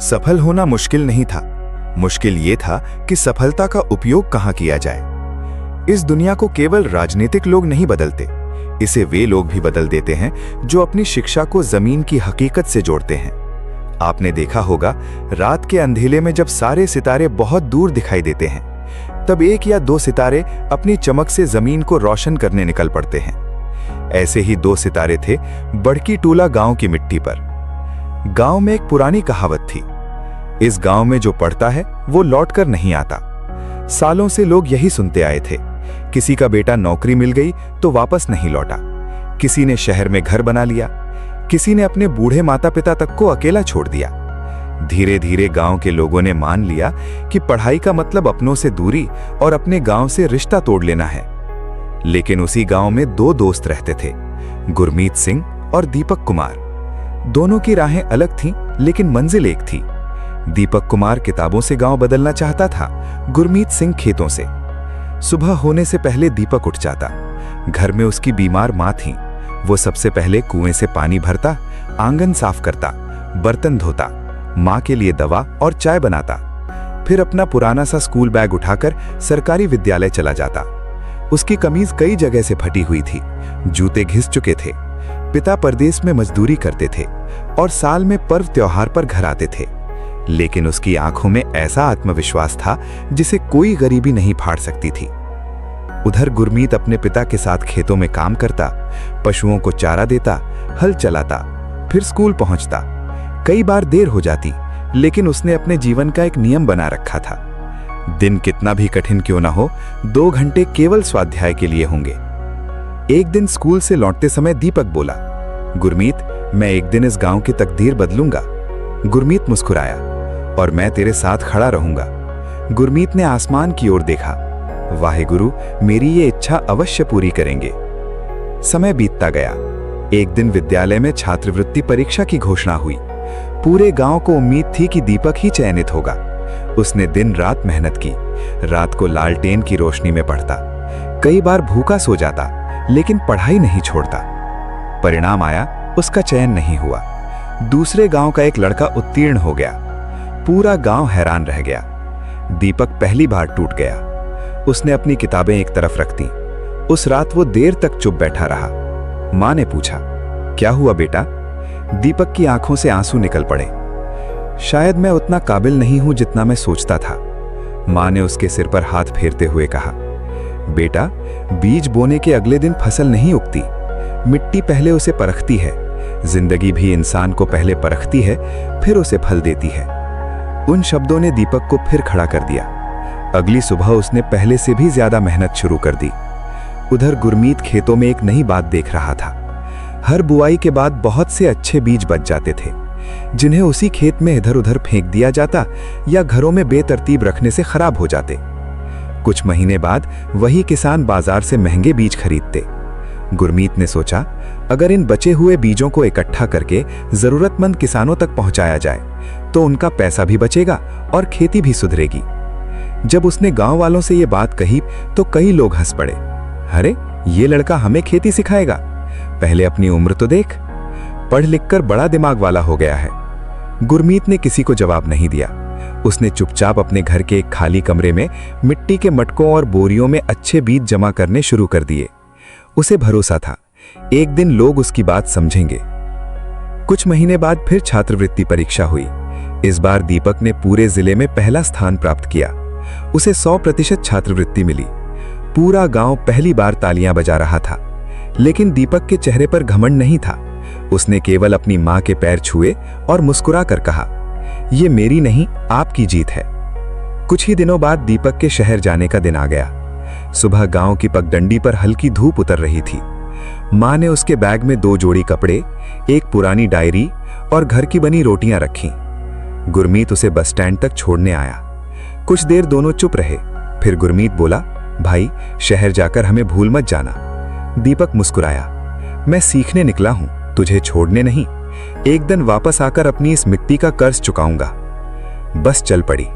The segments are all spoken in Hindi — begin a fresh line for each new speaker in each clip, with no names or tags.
सफल होना मुश्किल नहीं था, मुश्किल ये था कि सफलता का उपयोग कहाँ किया जाए। इस दुनिया को केवल राजनीतिक लोग नहीं बदलते, इसे वे लोग भी बदल देते हैं जो अपनी शिक्षा को जमीन की हकीकत से जोड़ते हैं। आपने देखा होगा, रात के अंधेले में जब सारे सितारे बहुत दूर दिखाई देते हैं, तब एक या दो सितारे अपनी चमक से जमीन को रोशन करने निकल पड़ते हैं। ऐसे ही दो सितारे थे बड़की टूला गांव की मिट्टी पर। गांव में एक पुरानी कहावत थी, इस गांव में जो पढ़ता है वो लौटकर नहीं आता। सालों से लोग यही सुनते आए थे। किसी का बेटा नौकरी मिल गई तो वापस नहीं लौटा, किसी ने शहर में घर बना लिया, किसी ने अपने बूढ़े माता पिता तक को अकेला छोड़ दिया। धीरे धीरे गांव के लोगों ने मान लिया कि पढ़ाई का मतलब अपनों से दूरी और अपने गांव से रिश्ता तोड़ लेना है। लेकिन उसी गांव में दो दोस्त रहते थे, गुरमीत सिंह और दीपक कुमार। दोनों की राहें अलग थीं, लेकिन मंजिल एक थी। दीपक कुमार किताबों से गांव बदलना चाहता था, गुरमीत सिंह खेतों से। सुबह होने से पहले दीपक उठ जाता। घर में उसकी बीमार मां थी। वो सबसे पहले कुएं से पानी भरता, आंगन साफ करता, बर्तन धोता, मां के लिए दवा और चाय बनाता। फिर अपना पुराना सा स्कूल बैग उठाकर सरकारी विद्यालय चला जाता। उसकी कमीज कई जगह से फटी हुई थी, जूते घिस चुके थे। पिता परदेश में मजदूरी करते थे और साल में पर्व त्योहार पर घर आते थे, लेकिन उसकी आंखों में ऐसा आत्मविश्वास था जिसे कोई गरीबी नहीं फाड़ सकती थी। उधर गुरमीत अपने पिता के साथ खेतों में काम करता, पशुओं को चारा देता, हल चलाता, फिर स्कूल पहुंचता। कई बार देर हो जाती, लेकिन उसने अपने जीवन का एक नियम बना रखा था। दिन कितना भी कठिन क्यों ना हो, 2 घंटे केवल स्वाध्याय के लिए होंगे। एक दिन स्कूल से लौटते समय दीपक बोला, गुरमीत, मैं एक दिन इस गांव की तकदीर बदलूंगा। गुरमीत मुस्कुराया, और मैं तेरे साथ खड़ा रहूंगा। गुरमीत ने आसमान की ओर देखा, वाहे गुरु, मेरी ये इच्छा अवश्य पूरी करेंगे। समय बीतता गया। एक दिन विद्यालय में छात्रवृत्ति परीक्षा की घोषणा हुई। पूरे गांव को उम्मीद थी कि दीपक ही चयनित होगा। उसने दिन रात मेहनत की, रात को लालटेन की रोशनी में पढ़ता, कई बार भूखा सो जाता, लेकिन पढ़ाई नहीं छोड़ता। परिणाम आया, उसका चयन नहीं हुआ। दूसरे गांव का एक लड़का उत्तीर्ण हो गया। पूरा गांव हैरान रह गया। दीपक पहली बार टूट गया। उसने अपनी किताबें एक तरफ रख दी। उस रात वो देर तक चुप बैठा रहा। मां ने पूछा, क्या हुआ बेटा? दीपक की आंखों से आंसू निकल पड़े। शायद मैं उतना काबिल नहीं हूं जितना मैं सोचता था। मां ने उसके सिर पर हाथ फेरते हुए कहा, बेटा, बीज बोने के अगले दिन फसल नहीं उगती। मिट्टी पहले उसे परखती है। जिंदगी भी इंसान को पहले परखती है, फिर उसे फल देती है। उन शब्दों ने दीपक को फिर खड़ा कर दिया। अगली सुबह उसने पहले से भी ज्यादा मेहनत शुरू कर दी। उधर गुरमीत खेतों में एक नई बात देख रहा था। हर बुआई के बाद बहुत से अच्छे बीज बच जाते थे, जिन्हें उसी खेत में इधर उधर फेंक दिया जाता या घरों में बेतरतीब रखने से खराब हो जाते। कुछ महीने बाद वही किसान बाजार से महंगे बीज खरीदते। गुरमीत ने सोचा, अगर इन बचे हुए बीजों को इकट्ठा करके जरूरतमंद किसानों तक पहुंचाया जाए तो उनका पैसा भी बचेगा और खेती भी सुधरेगी। जब उसने गांव वालों से ये बात कही तो कई लोग हंस पड़े। अरे, ये लड़का हमें खेती सिखाएगा? पहले अपनी उम्र तो देख, पढ़ लिखकर बड़ा दिमाग वाला हो गया है। गुरमीत ने किसी को जवाब नहीं दिया। उसने चुपचाप अपने घर के एक खाली कमरे में मिट्टी के मटकों और बोरियों में अच्छे बीज जमा करने शुरू कर दिए। उसे भरोसा था, एक दिन लोग उसकी बात समझेंगे। कुछ महीने बाद फिर छात्रवृत्ति परीक्षा हुई। इस बार दीपक ने पूरे जिले में पहला स्थान प्राप्त किया। उसे 100% छात्रवृत्ति मिली। पूरा गांव पहली बार तालियां बजा रहा था, लेकिन दीपक के चेहरे पर घमंड नहीं था। उसने केवल अपनी मां के पैर छुए और मुस्कुरा कर कहा, ये मेरी नहीं, आपकी जीत है। कुछ ही दिनों बाद दीपक के शहर जाने का दिन आ गया। सुबह गांव की पगडंडी पर हल्की धूप उतर रही थी। मां ने उसके बैग में 2 जोड़ी कपड़े, एक पुरानी डायरी और घर की बनी रोटियां रखीं। गुरमीत उसे बस स्टैंड तक छोड़ने आया। कुछ देर दोनों चुप रहे। फिर गुरमीत बोला, भाई, शहर जाकर हमें भूल मत जाना। दीपक मुस्कुराया, मैं सीखने निकला हूं, तुझे छोड़ने नहीं। एक दिन वापस आकर अपनी इस मिट्टी का कर्ज चुकाऊंगा। बस चल पड़ी।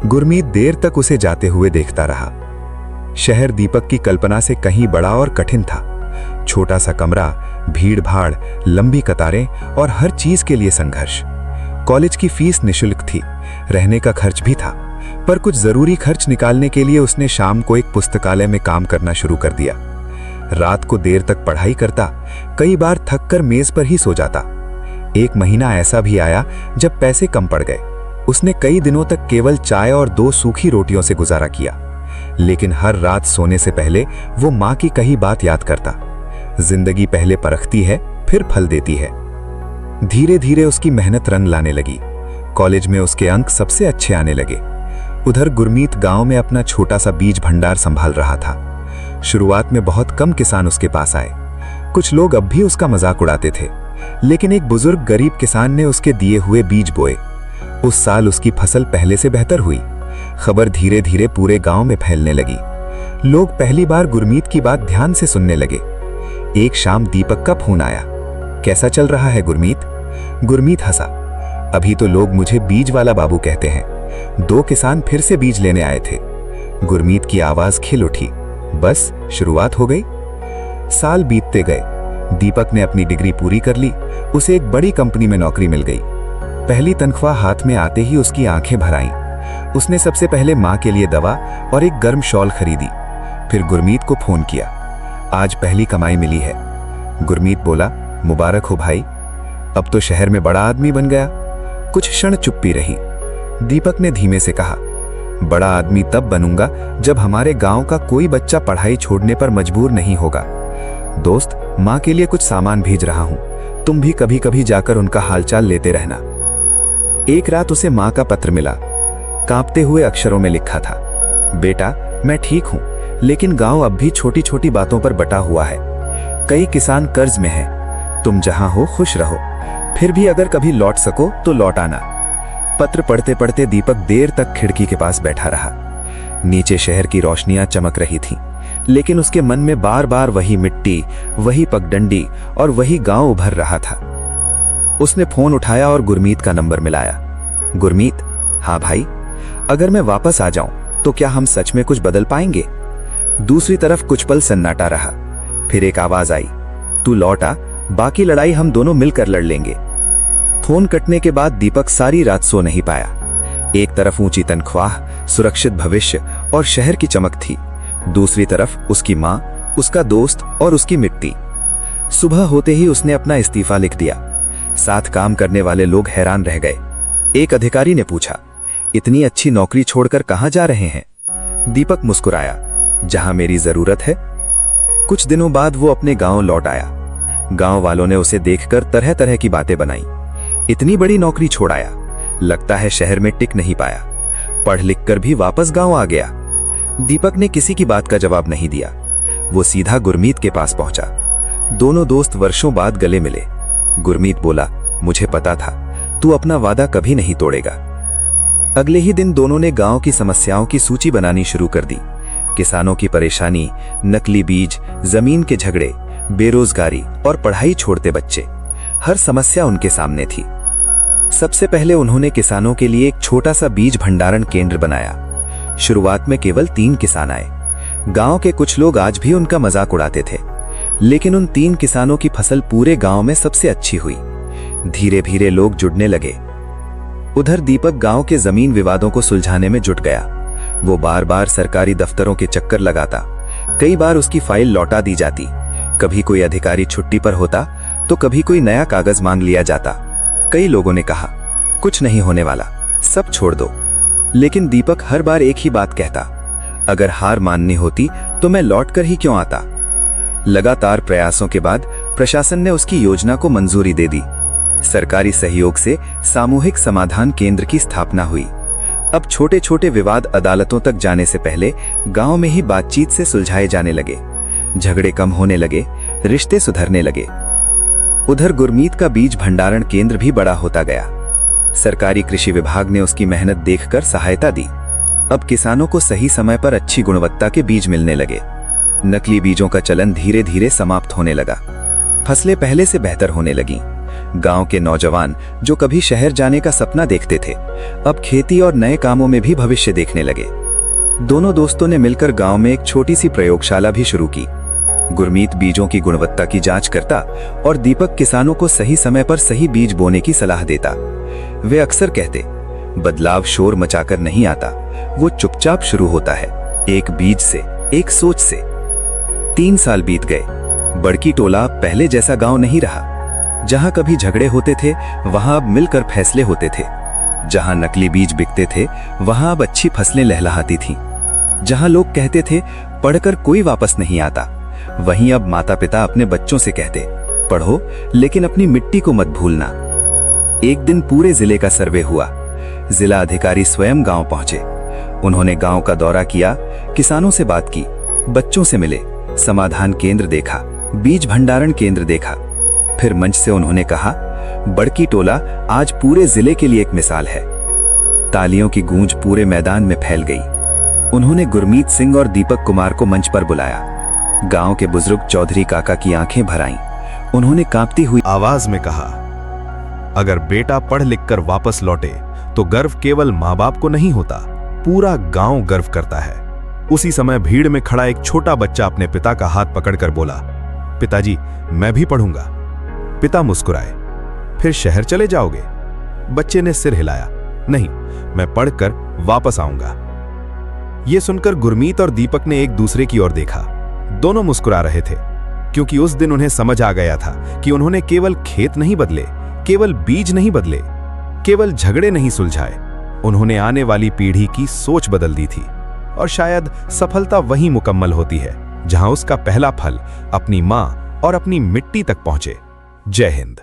गुरमीत देर तक उसे जाते हुए देखता रहा। शहर दीपक की कल्पना से कहीं बड़ा और कठिन था। छोटा सा कमरा, भीड़ भाड़, लंबी कतारें और हर चीज के लिए संघर्ष। कॉलेज की फीस निशुल्क थी, रहने का खर्च भी था, पर कुछ जरूरी खर्च निकालने के लिए उसने शाम को एक पुस्तकालय में काम करना शुरू कर दिया। रात को देर तक पढ़ाई करता, कई बार थक कर मेज पर ही सो जाता। एक महीना ऐसा भी आया जब पैसे कम पड़ गए। उसने कई दिनों तक केवल चाय और 2 सूखी रोटियों से गुजारा किया, लेकिन हर रात सोने से पहले वो माँ की कही बात याद करता। जिंदगी पहले परखती है, फिर फल देती है। धीरे धीरे उसकी मेहनत रंग लाने लगी। कॉलेज में उसके अंक सबसे अच्छे आने लगे। उधर गुरमीत गांव में अपना छोटा सा बीज भंडार संभाल रहा था। शुरुआत में बहुत कम किसान उसके पास आए। कुछ लोग अब भी उसका मजाक उड़ाते थे, लेकिन एक बुजुर्ग गरीब किसान ने उसके दिए हुए बीज बोए। उस साल उसकी फसल पहले से बेहतर हुई। खबर धीरे धीरे पूरे गांव में फैलने लगी। लोग पहली बार गुरमीत की बात ध्यान से सुनने लगे। एक शाम दीपक का फोन आया। कैसा चल रहा है गुरमीत? गुरमीत हंसा। अभी तो लोग मुझे बीज वाला बाबू कहते हैं। 2 किसान फिर से बीज लेने आए थे। गुरमीत की आवाज खिल उठी। बस शुरुआत हो गई। साल बीतते गए। दीपक ने अपनी डिग्री पूरी कर ली। उसे एक बड़ी कंपनी में नौकरी मिल गई। पहली तनख्वाह हाथ में आते ही उसकी आंखें भर आईं। उसने सबसे पहले मां के लिए दवा और एक गर्म शॉल खरीदी। फिर गुरमीत को फोन किया। आज पहली कमाई मिली है। गुरमीत बोला, मुबारक हो भाई, अब तो शहर में बड़ा आदमी बन गया। कुछ क्षण चुप्पी रही। दीपक ने धीमे से कहा, बड़ा आदमी तब बनूंगा जब हमारे गांव का कोई बच्चा पढ़ाई छोड़ने पर मजबूर नहीं होगा। दोस्त, मां के लिए कुछ सामान भेज रहा हूं, तुम भी कभी कभी जाकर उनका हालचाल लेते रहना। एक रात उसे मां का पत्र मिला। कांपते हुए अक्षरों में लिखा था, बेटा मैं ठीक हूं, लेकिन गांव अब भी छोटी छोटी बातों पर बटा हुआ है। कई किसान कर्ज में हैं। तुम जहां हो खुश रहो, फिर भी अगर कभी लौट सको तो लौट आना। पत्र पढ़ते पढ़ते दीपक देर तक खिड़की के पास बैठा रहा। नीचे शहर की रोशनियां चमक रही थीं, लेकिन उसके मन में बार बार वही मिट्टी, वही पगडंडी और वही गांव उभर रहा था। उसने फोन उठाया और गुरमीत का नंबर मिलाया। गुरमीत, हाँ भाई, अगर मैं वापस आ जाऊं तो क्या हम सच में कुछ बदल पाएंगे? दूसरी तरफ कुछ पल सन्नाटा रहा। फिर एक आवाज आई, तू लौट आ, बाकी लड़ाई हम दोनों मिलकर लड़ लेंगे। फोन कटने के बाद दीपक सारी रात सो नहीं पाया। एक तरफ ऊंची तनख्वाह, सुरक्षित भविष्य और शहर की चमक थी। दूसरी तरफ उसकी मां, उसका दोस्त और उसकी मिट्टी। सुबह होते ही उसने अपना इस्तीफा लिख दिया। साथ काम करने वाले लोग हैरान रह गए। एक अधिकारी ने पूछा, इतनी अच्छी नौकरी छोड़कर कहां जा रहे हैं? दीपक मुस्कुराया, जहां मेरी जरूरत है। कुछ दिनों बाद वो अपने गांव लौट आया। गांव वालों ने उसे देखकर तरह तरह की बातें बनाई। इतनी बड़ी नौकरी छोड़ आया, लगता है शहर में टिक नहीं पाया। पढ़ लिख कर भी वापस गांव आ गया। दीपक ने किसी की बात का जवाब नहीं दिया। वो सीधा गुरमीत के पास पहुंचा। दोनों दोस्त वर्षों बाद गले मिले। गुरमीत बोला, मुझे पता था तू अपना वादा कभी नहीं तोड़ेगा। अगले ही दिन दोनों ने गांव की समस्याओं की सूची बनानी शुरू कर दी। किसानों की परेशानी, नकली बीज, जमीन के झगड़े, बेरोजगारी और पढ़ाई छोड़ते बच्चे, हर समस्या उनके सामने थी। सबसे पहले उन्होंने किसानों के लिए एक छोटा सा बीज भंडारण केंद्र बनाया। शुरुआत में केवल 3 किसान आए। गांव के कुछ लोग आज भी उनका मजाक उड़ाते थे, लेकिन उन 3 किसानों की फसल पूरे गांव में सबसे अच्छी हुई। धीरे धीरे लोग जुड़ने लगे। उधर दीपक गांव के जमीन विवादों को सुलझाने में जुट गया। वो बार बार सरकारी दफ्तरों के चक्कर लगाता। कई बार उसकी फाइल लौटा दी जाती। कभी कोई अधिकारी छुट्टी पर होता तो कभी कोई नया कागज मांग लिया जाता। कई लोगों ने कहा, कुछ नहीं होने वाला, सब छोड़ दो। लेकिन दीपक हर बार एक ही बात कहता, अगर हार माननी होती तो मैं लौट कर ही क्यों आता। लगातार प्रयासों के बाद प्रशासन ने उसकी योजना को मंजूरी दे दी। सरकारी सहयोग से सामूहिक समाधान केंद्र की स्थापना हुई। अब छोटे छोटे विवाद अदालतों तक जाने से पहले गांव में ही बातचीत से सुलझाए जाने लगे। झगड़े कम होने लगे, रिश्ते सुधरने लगे। उधर गुरमीत का बीज भंडारण केंद्र भी बड़ा होता गया। सरकारी कृषि विभाग ने उसकी मेहनत देखकर सहायता दी। अब किसानों को सही समय पर अच्छी गुणवत्ता के बीज मिलने लगे। नकली बीजों का चलन धीरे धीरे समाप्त होने लगा। फसलें पहले से बेहतर होने लगीं। गांव के नौजवान जो कभी शहर जाने का सपना देखते थे, अब खेती और नए कामों में भी भविष्य देखने लगे। दोनों दोस्तों ने मिलकर गांव में एक छोटी सी प्रयोगशाला भी शुरू की। गुरमीत बीजों की गुणवत्ता की जांच करता और दीपक किसानों को सही समय पर सही बीज बोने की सलाह देता।
वे अक्सर कहते, बदलाव शोर मचाकर नहीं आता, वो चुपचाप शुरू होता है, एक बीज से, एक सोच से। 3 साल बीत गए। बड़की टोला पहले जैसा गांव नहीं रहा। जहां कभी झगड़े होते थे वहां अब मिलकर फैसले होते थे। जहां नकली बीज बिकते थे वहां अब अच्छी फसलें लहलहाती थीं। जहां लोग कहते थे पढ़कर कोई वापस नहीं आता, वहीं अब माता पिता अपने बच्चों से कहते, पढ़ो लेकिन अपनी मिट्टी को मत भूलना। एक दिन पूरे जिले का सर्वे हुआ। जिला अधिकारी स्वयं गांव पहुंचे। उन्होंने गांव का दौरा किया, किसानों से बात की, बच्चों से मिले, समाधान केंद्र देखा, बीज भंडारण केंद्र देखा। फिर मंच से उन्होंने कहा, बड़की टोला आज पूरे जिले के लिए एक मिसाल है। तालियों की गूंज पूरे मैदान में फैल गई। उन्होंने गुरमीत सिंह और दीपक कुमार को मंच पर बुलाया। गांव के बुजुर्ग चौधरी काका की आंखें भर आईं। उन्होंने कांपती हुई
आवाज में कहा, अगर बेटा पढ़ लिख कर वापस लौटे तो गर्व केवल माँ बाप को नहीं होता, पूरा गांव गर्व करता है। उसी समय भीड़ में खड़ा एक छोटा बच्चा अपने पिता का हाथ पकड़कर बोला, पिताजी मैं भी पढ़ूंगा। पिता मुस्कुराए, फिर शहर चले जाओगे? बच्चे ने सिर हिलाया, नहीं, मैं पढ़कर वापस आऊंगा। यह सुनकर गुरमीत और दीपक ने एक दूसरे की ओर देखा। दोनों मुस्कुरा रहे थे, क्योंकि उस दिन उन्हें समझ आ गया था कि उन्होंने केवल खेत नहीं बदले, केवल बीज नहीं बदले, केवल झगड़े नहीं सुलझाए, उन्होंने आने वाली पीढ़ी की सोच बदल दी थी। और शायद सफलता वहीं मुकम्मल होती है जहां उसका पहला फल अपनी मां और अपनी मिट्टी तक पहुंचे। जय हिंद।